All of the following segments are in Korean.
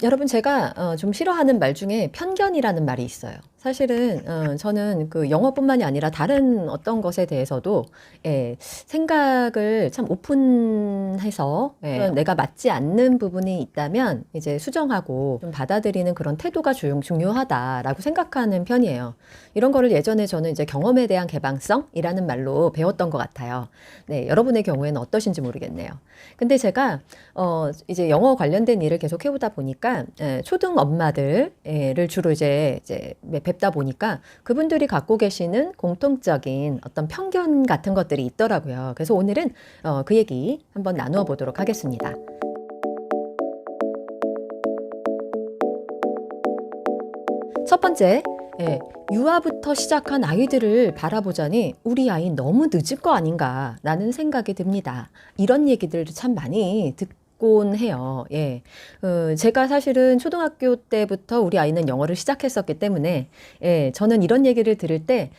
여러분 제가 좀 싫어하는 말 중에 편견이라는 말이 있어요. 사실은 저는 그 영어뿐만이 아니라 다른 어떤 것에 대해서도 생각을 참 오픈해서 내가 맞지 않는 부분이 있다면 이제 수정하고 좀 받아들이는 그런 태도가 중요하다라고 생각하는 편이에요. 이런 거를 예전에 저는 이제 경험에 대한 개방성이라는 말로 배웠던 것 같아요. 네, 여러분의 경우에는 어떠신지 모르겠네요. 근데 제가 이제 영어 관련된 일을 계속 해오다 보니까 초등 엄마들을 주로 이제 뵙다 보니까 그분들이 갖고 계시는 공통적인 어떤 편견 같은 것들이 있더라고요. 그래서 오늘은 그 얘기 한번 나누어 보도록 하겠습니다. 첫 번째, 유아부터 시작한 아이들을 바라보자니 우리 아이 너무 늦을 거 아닌가라는 생각이 듭니다. 이런 얘기들도 참 많이 듣곤 해요. 제가 사실은 초등학교 때부터 우리 아이는 영어를 시작했었기 때문에 저는 이런 얘기를 들을 때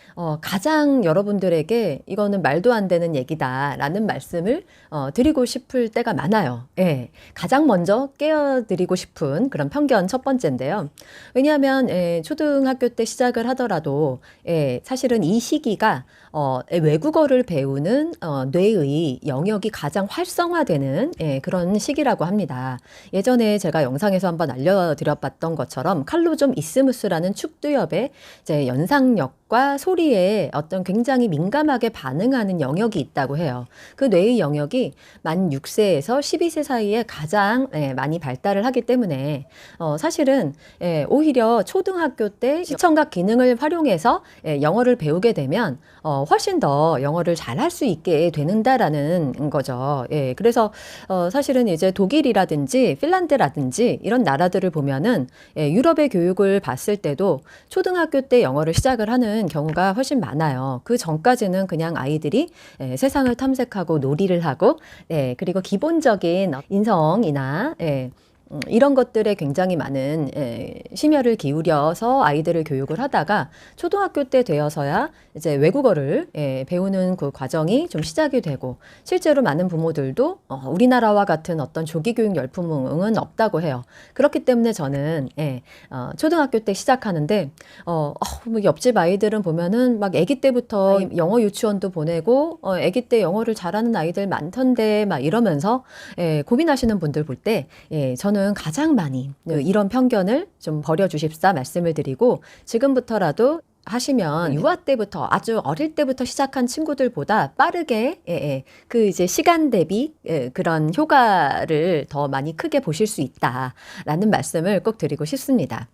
가장 여러분들에게 이거는 말도 안 되는 얘기다라는 말씀을 드리고 싶을 때가 많아요. 가장 먼저 깨어드리고 싶은 그런 편견 첫 번째인데요. 왜냐하면 초등학교 때 시작을 하더라도 사실은 이 시기가 외국어를 배우는 뇌의 영역이 가장 활성화되는 그런 시기라고 합니다. 예전에 제가 영상에서 한번 알려드려봤던 것처럼 칼로좀 이스무스라는 축두엽의 이제 연상력과 소리에 어떤 굉장히 민감하게 반응하는 영역이 있다고 해요. 그 뇌의 영역이 만 6세에서 12세 사이에 가장 많이 발달을 하기 때문에 사실은 오히려 초등학교 때 시청각 기능을 활용해서 영어를 배우게 되면 훨씬 더 영어를 잘할 수 있게 되는다라는 거죠. 그래서 사실은 이제 독일이라든지 핀란드라든지 이런 나라들을 보면은 유럽의 교육을 봤을 때도 초등학교 때 영어를 시작을 하는 경우가 훨씬 많아요. 그 전까지는 그냥 아이들이 세상을 탐색하고 놀이를 하고 그리고 기본적인 인성이나 이런 것들에 굉장히 많은 심혈을 기울여서 아이들을 교육을 하다가 초등학교 때 되어서야 이제 외국어를 배우는 그 과정이 좀 시작이 되고 실제로 많은 부모들도 우리나라와 같은 어떤 조기 교육 열풍은 없다고 해요. 그렇기 때문에 저는 초등학교 때 시작하는데 뭐 옆집 아이들은 보면은 막 아기 때부터 영어 유치원도 보내고 아기 때 영어를 잘하는 아이들 많던데 막 이러면서 고민하시는 분들 볼 때 저는 가장 많이 이런 편견을 좀 버려주십사 말씀을 드리고 지금부터라도 하시면 유아 때부터 아주 어릴 때부터 시작한 친구들보다 빠르게 그 이제 시간 대비 그런 효과를 더 많이 크게 보실 수 있다라는 말씀을 꼭 드리고 싶습니다.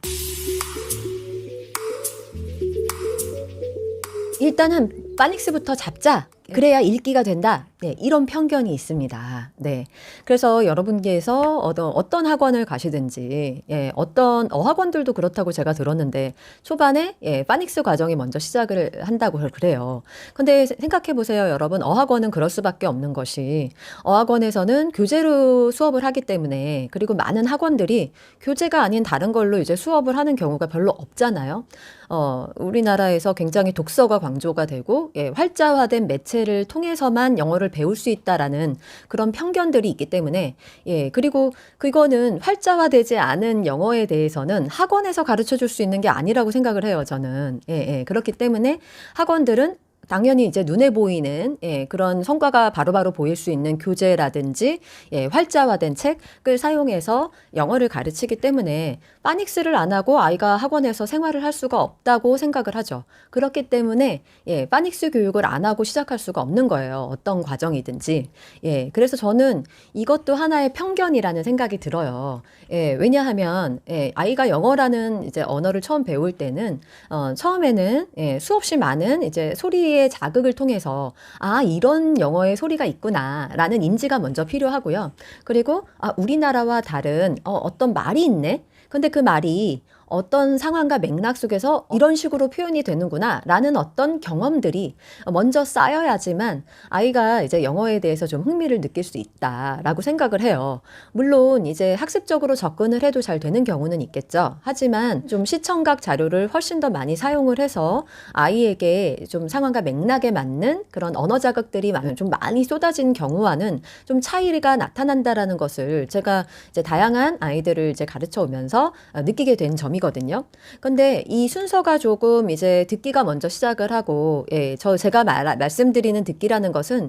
일단은 파닉스부터 잡자. 그래야 읽기가 된다. 이런 편견이 있습니다. 그래서 여러분께서 어떤 학원을 가시든지, 어떤 어학원들도 그렇다고 제가 들었는데, 초반에, 파닉스 과정이 먼저 시작을 한다고 그래요. 근데 생각해 보세요, 여러분. 어학원은 그럴 수밖에 없는 것이, 어학원에서는 교재로 수업을 하기 때문에, 그리고 많은 학원들이 교재가 아닌 다른 걸로 이제 수업을 하는 경우가 별로 없잖아요. 우리나라에서 굉장히 독서가 강조가 되고, 활자화된 매체를 통해서만 영어를 배울 수 있다라는 그런 편견들이 있기 때문에 그리고 그거는 활자화되지 않은 영어에 대해서는 학원에서 가르쳐 줄 수 있는 게 아니라고 생각을 해요, 저는. 그렇기 때문에 학원들은 당연히 이제 눈에 보이는 그런 성과가 바로바로 보일 수 있는 교재라든지 활자화된 책을 사용해서 영어를 가르치기 때문에 파닉스를 안 하고 아이가 학원에서 생활을 할 수가 없다고 생각을 하죠. 그렇기 때문에 파닉스 교육을 안 하고 시작할 수가 없는 거예요. 어떤 과정이든지. 그래서 저는 이것도 하나의 편견이라는 생각이 들어요. 왜냐하면 아이가 영어라는 이제 언어를 처음 배울 때는 처음에는 수없이 많은 이제 소리의 자극을 통해서 이런 영어의 소리가 있구나라는 인지가 먼저 필요하고요. 그리고 우리나라와 다른 어떤 말이 있네. 근데 그 말이 어떤 상황과 맥락 속에서 이런 식으로 표현이 되는구나 라는 어떤 경험들이 먼저 쌓여야지만 아이가 이제 영어에 대해서 좀 흥미를 느낄 수 있다라고 생각을 해요. 물론 이제 학습적으로 접근을 해도 잘 되는 경우는 있겠죠. 하지만 좀 시청각 자료를 훨씬 더 많이 사용을 해서 아이에게 좀 상황과 맥락에 맞는 그런 언어 자극들이 좀 많이 쏟아진 경우와는 좀 차이가 나타난다라는 것을 제가 이제 다양한 아이들을 이제 가르쳐 오면서 느끼게 된 점이거든요. 근데 이 순서가 조금 이제 듣기가 먼저 시작을 하고, 제가 말씀드리는 듣기라는 것은,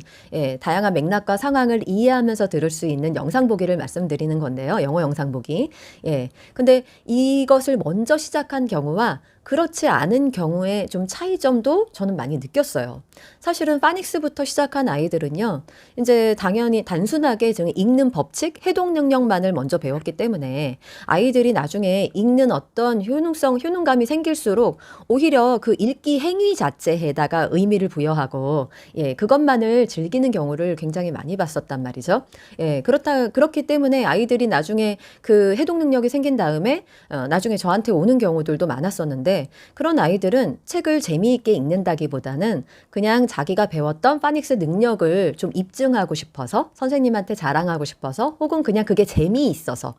다양한 맥락과 상황을 이해하면서 들을 수 있는 영상 보기를 말씀드리는 건데요. 영어 영상 보기. 근데 이것을 먼저 시작한 경우와 그렇지 않은 경우에 좀 차이점도 저는 많이 느꼈어요. 사실은 파닉스부터 시작한 아이들은요, 이제 당연히 단순하게 지금 읽는 법칙, 해독 능력만을 먼저 배웠기 때문에 아이들이 나중에 읽는 어떤 효능감이 생길수록 오히려 그 읽기 행위 자체에다가 의미를 부여하고, 그것만을 즐기는 경우를 굉장히 많이 봤었단 말이죠. 그렇기 때문에 아이들이 나중에 그 해독 능력이 생긴 다음에, 나중에 저한테 오는 경우들도 많았었는데, 그런 아이들은 책을 재미있게 읽는다기보다는 그냥 자기가 배웠던 파닉스 능력을 좀 입증하고 싶어서 선생님한테 자랑하고 싶어서 혹은 그냥 그게 재미있어서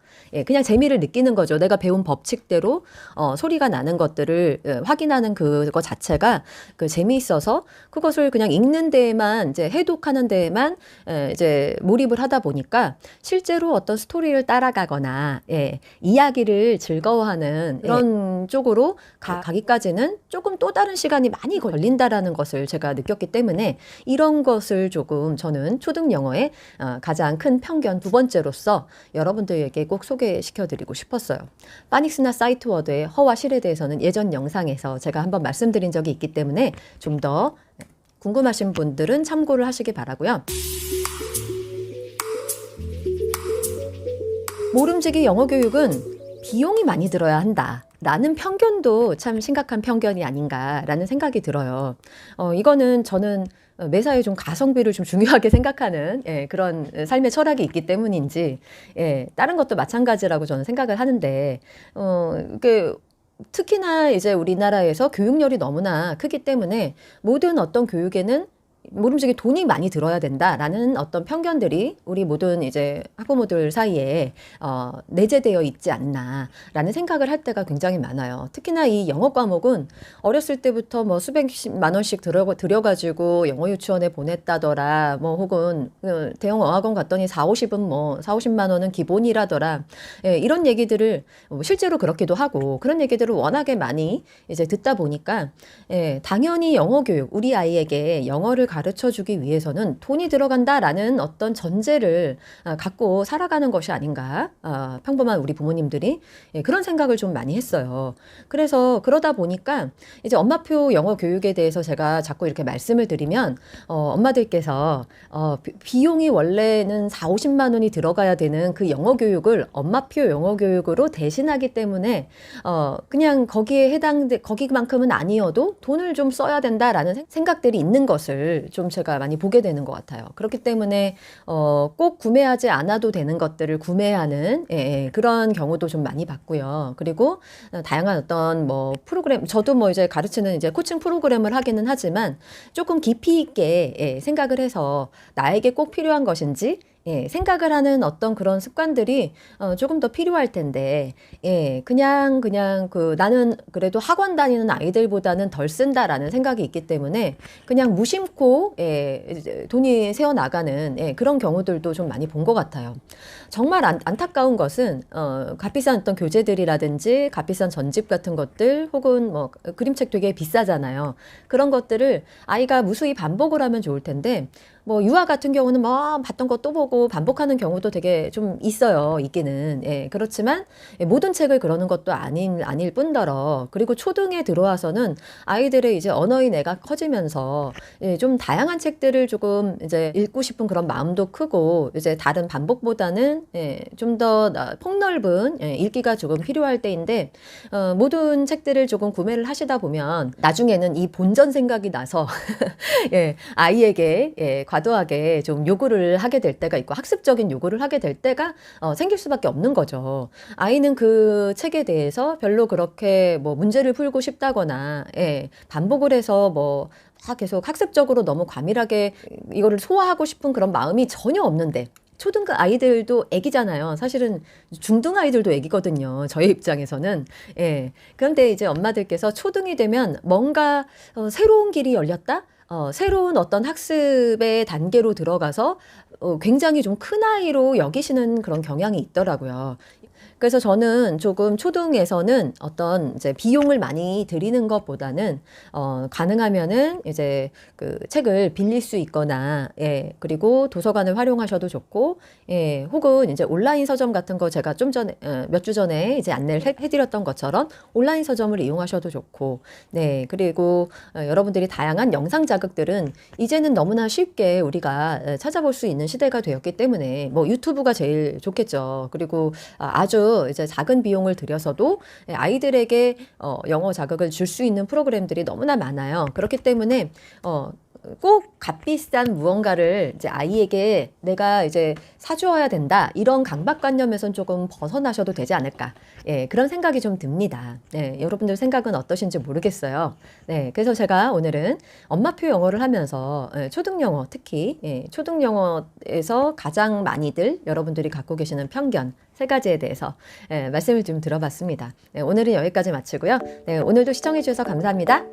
그냥 재미를 느끼는 거죠. 내가 배운 법칙대로 소리가 나는 것들을 확인하는 그거 자체가 그 재미있어서 그것을 그냥 읽는 데에만 이제 해독하는 데에만 이제 몰입을 하다 보니까 실제로 어떤 스토리를 따라가거나 이야기를 즐거워하는 그런 쪽으로 가기까지는 조금 또 다른 시간이 많이 걸린다라는 것을 제가 느꼈기 때문에 이런 것을 조금 저는 초등 영어의 가장 큰 편견 두 번째로서 여러분들에게 꼭 소개시켜 드리고 싶었어요. 파닉스나 사이트워드의 허와 실에 대해서는 예전 영상에서 제가 한번 말씀드린 적이 있기 때문에 좀 더 궁금하신 분들은 참고를 하시기 바라고요. 모름지기 영어 교육은 비용이 많이 들어야 한다. 라는 편견도 참 심각한 편견이 아닌가라는 생각이 들어요. 이거는 저는 매사에 좀 가성비를 좀 중요하게 생각하는 그런 삶의 철학이 있기 때문인지 다른 것도 마찬가지라고 저는 생각을 하는데 특히나 이제 우리나라에서 교육열이 너무나 크기 때문에 모든 어떤 교육에는 모름지기 돈이 많이 들어야 된다라는 어떤 편견들이 우리 모든 이제 학부모들 사이에 내재되어 있지 않나라는 생각을 할 때가 굉장히 많아요. 특히나 이 영어 과목은 어렸을 때부터 뭐 수백만 원씩 들여가지고 영어 유치원에 보냈다더라, 뭐 혹은 대형 어학원 갔더니 40-50만 원은 기본이라더라. 이런 얘기들을 실제로 그렇기도 하고 그런 얘기들을 워낙에 많이 이제 듣다 보니까 당연히 영어 교육, 우리 아이에게 영어를 가르쳐 주기 위해서는 돈이 들어간다라는 어떤 전제를 갖고 살아가는 것이 아닌가. 평범한 우리 부모님들이 그런 생각을 좀 많이 했어요. 그래서 그러다 보니까 이제 엄마표 영어 교육에 대해서 제가 자꾸 이렇게 말씀을 드리면 엄마들께서 비용이 원래는 40-50만 원이 들어가야 되는 그 영어 교육을 엄마표 영어 교육으로 대신하기 때문에 그냥 거기만큼은 아니어도 돈을 좀 써야 된다라는 생각들이 있는 것을 좀 제가 많이 보게 되는 것 같아요. 그렇기 때문에 꼭 구매하지 않아도 되는 것들을 구매하는 그런 경우도 좀 많이 봤고요. 그리고 다양한 어떤 뭐 프로그램, 저도 뭐 이제 가르치는 이제 코칭 프로그램을 하기는 하지만 조금 깊이 있게 생각을 해서 나에게 꼭 필요한 것인지 생각을 하는 어떤 그런 습관들이 조금 더 필요할 텐데, 그냥 나는 그래도 학원 다니는 아이들보다는 덜 쓴다라는 생각이 있기 때문에 그냥 무심코 이제 돈이 새어 나가는 그런 경우들도 좀 많이 본 것 같아요. 정말 안타까운 것은 값비싼 어떤 교재들이라든지 값비싼 전집 같은 것들 혹은 뭐 그림책 되게 비싸잖아요. 그런 것들을 아이가 무수히 반복을 하면 좋을 텐데 뭐 유아 같은 경우는 뭐 봤던 거 또 보고 반복하는 경우도 되게 좀 있어요. 있기는. 그렇지만 모든 책을 그러는 것도 아닐 뿐더러 그리고 초등에 들어와서는 아이들의 이제 언어의 뇌가 커지면서 좀 다양한 책들을 조금 이제 읽고 싶은 그런 마음도 크고 이제 다른 반복보다는 좀 더 폭넓은 읽기가 조금 필요할 때인데 모든 책들을 조금 구매를 하시다 보면 나중에는 이 본전 생각이 나서 아이에게 과도하게 좀 요구를 하게 될 때가 있고 학습적인 요구를 하게 될 때가 생길 수밖에 없는 거죠. 아이는 그 책에 대해서 별로 그렇게 뭐 문제를 풀고 싶다거나 예, 반복을 해서 뭐 막 계속 학습적으로 너무 과밀하게 이거를 소화하고 싶은 그런 마음이 전혀 없는데 초등급 아이들도 애기잖아요. 사실은 중등 아이들도 애기거든요. 저의 입장에서는. 예. 그런데 이제 엄마들께서 초등이 되면 뭔가 새로운 길이 열렸다? 새로운 어떤 학습의 단계로 들어가서 굉장히 좀 큰 아이로 여기시는 그런 경향이 있더라고요. 그래서 저는 조금 초등에서는 어떤 이제 비용을 많이 들이는 것보다는 가능하면은 이제 그 책을 빌릴 수 있거나 예, 그리고 도서관을 활용하셔도 좋고 예, 혹은 이제 온라인 서점 같은 거 제가 좀 전에 몇 주 전에 이제 안내를 해드렸던 것처럼 온라인 서점을 이용하셔도 좋고 네, 그리고 여러분들이 다양한 영상 자극들은 이제는 너무나 쉽게 우리가 찾아볼 수 있는 시대가 되었기 때문에 뭐 유튜브가 제일 좋겠죠. 그리고 아주 이제 작은 비용을 들여서도 아이들에게 영어 자극을 줄 수 있는 프로그램들이 너무나 많아요. 그렇기 때문에 꼭 값비싼 무언가를 이제 아이에게 내가 이제 사주어야 된다. 이런 강박관념에선 조금 벗어나셔도 되지 않을까. 예, 그런 생각이 좀 듭니다. 네, 여러분들 생각은 어떠신지 모르겠어요. 네, 그래서 제가 오늘은 엄마표 영어를 하면서 초등 영어 특히 초등 영어에서 가장 많이들 여러분들이 갖고 계시는 편견 세 가지에 대해서 말씀을 좀 들어봤습니다. 네, 오늘은 여기까지 마치고요. 네, 오늘도 시청해 주셔서 감사합니다.